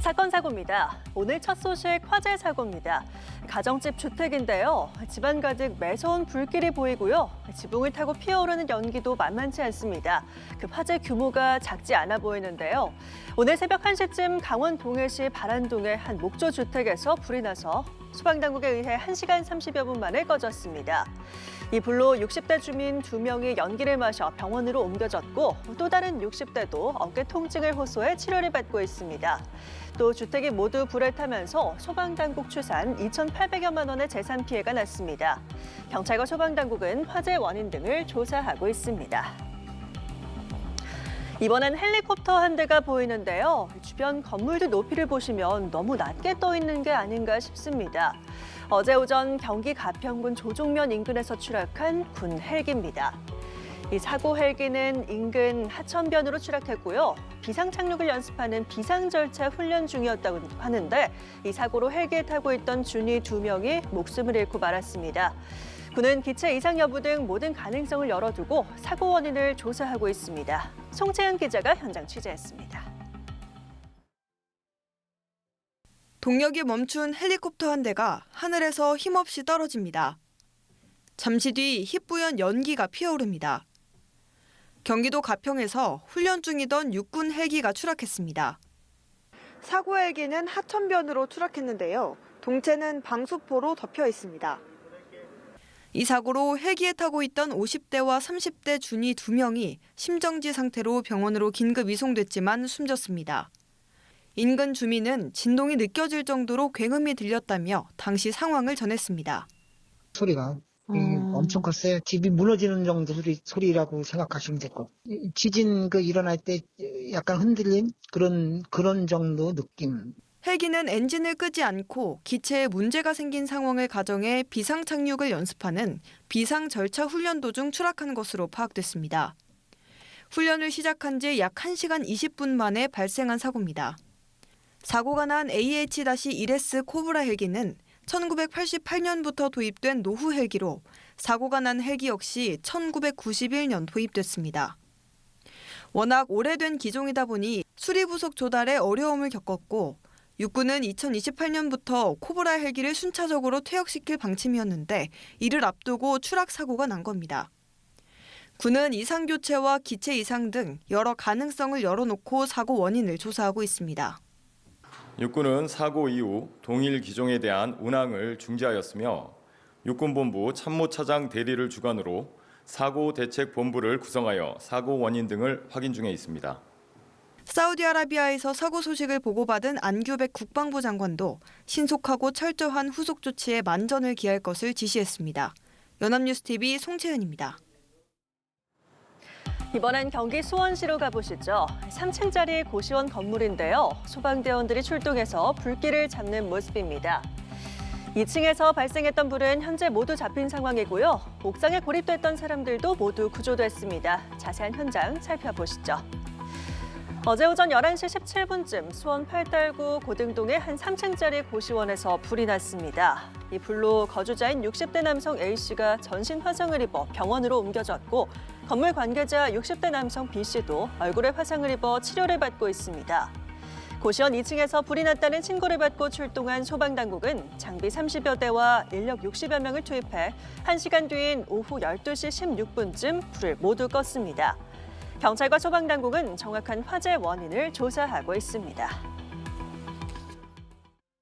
사건 사고입니다. 오늘 첫 소식 화재 사고입니다. 가정집 주택인데요. 집안 가득 매서운 불길이 보이고요. 지붕을 타고 피어오르는 연기도 만만치 않습니다. 그 화재 규모가 작지 않아 보이는데요. 오늘 새벽 1시쯤 강원 동해시 바란동의 한 목조 주택에서 불이 나서 소방당국에 의해 1시간 30여 분 만에 꺼졌습니다. 이 불로 60대 주민 2명이 연기를 마셔 병원으로 옮겨졌고 또 다른 60대도 어깨 통증을 호소해 치료를 받고 있습니다. 또 주택이 모두 불에 타면서 소방당국 추산 2,800여만 원의 재산 피해가 났습니다. 경찰과 소방당국은 화재 원인 등을 조사하고 있습니다. 이번엔 헬리콥터 한 대가 보이는데요. 주변 건물들 높이를 보시면 너무 낮게 떠 있는 게 아닌가 싶습니다. 어제 오전 경기 가평군 조종면 인근에서 추락한 군 헬기입니다. 이 사고 헬기는 인근 하천변으로 추락했고요. 비상 착륙을 연습하는 비상 절차 훈련 중이었다고 하는데 이 사고로 헬기에 타고 있던 준위 2명이 목숨을 잃고 말았습니다. 군은 기체 이상 여부 등 모든 가능성을 열어두고 사고 원인을 조사하고 있습니다. 송채은 기자가 현장 취재했습니다. 동력이 멈춘 헬리콥터 한 대가 하늘에서 힘없이 떨어집니다. 잠시 뒤 희뿌연 연기가 피어오릅니다. 경기도 가평에서 훈련 중이던 육군 헬기가 추락했습니다. 사고 헬기는 하천변으로 추락했는데요. 동체는 방수포로 덮여 있습니다. 이 사고로 헬기에 타고 있던 50대와 30대 준위 2명이 심정지 상태로 병원으로 긴급 이송됐지만 숨졌습니다. 인근 주민은 진동이 느껴질 정도로 굉음이 들렸다며 당시 상황을 전했습니다. 소리가 엄청 컸어요. 집이 무너지는 정도 소리라고 생각하시면 되고 지진 일어날 때 약간 흔들림 그런 정도 느낌. 헬기는 엔진을 끄지 않고 기체에 문제가 생긴 상황을 가정해 비상 착륙을 연습하는 비상 절차 훈련 도중 추락한 것으로 파악됐습니다. 훈련을 시작한 지 약 1시간 20분 만에 발생한 사고입니다. 사고가 난 AH-1S 코브라 헬기는 1988년부터 도입된 노후 헬기로 사고가 난 헬기 역시 1991년 도입됐습니다. 워낙 오래된 기종이다 보니 수리 부속 조달에 어려움을 겪었고 육군은 2028년부터 코브라 헬기를 순차적으로 퇴역시킬 방침이었는데 이를 앞두고 추락 사고가 난 겁니다. 군은 이상 교체와 기체 이상 등 여러 가능성을 열어놓고 사고 원인을 조사하고 있습니다. 육군은 사고 이후 동일 기종에 대한 운항을 중지하였으며 육군본부 참모차장 대리를 주관으로 사고 대책 본부를 구성하여 사고 원인 등을 확인 중에 있습니다. 사우디아라비아에서 사고 소식을 보고받은 안규백 국방부 장관도 신속하고 철저한 후속 조치에 만전을 기할 것을 지시했습니다. 연합뉴스TV 송채은입니다. 이번엔 경기 수원시로 가보시죠. 3층짜리 고시원 건물인데요. 소방대원들이 출동해서 불길을 잡는 모습입니다. 2층에서 발생했던 불은 현재 모두 잡힌 상황이고요. 옥상에 고립됐던 사람들도 모두 구조됐습니다. 자세한 현장 살펴보시죠. 어제 오전 11시 17분쯤 수원 팔달구 고등동의 한 3층짜리 고시원에서 불이 났습니다. 이 불로 거주자인 60대 남성 A씨가 전신 화상을 입어 병원으로 옮겨졌고 건물 관계자 60대 남성 B씨도 얼굴에 화상을 입어 치료를 받고 있습니다. 고시원 2층에서 불이 났다는 신고를 받고 출동한 소방당국은 장비 30여 대와 인력 60여 명을 투입해 1시간 뒤인 오후 12시 16분쯤 불을 모두 껐습니다. 경찰과 소방당국은 정확한 화재 원인을 조사하고 있습니다.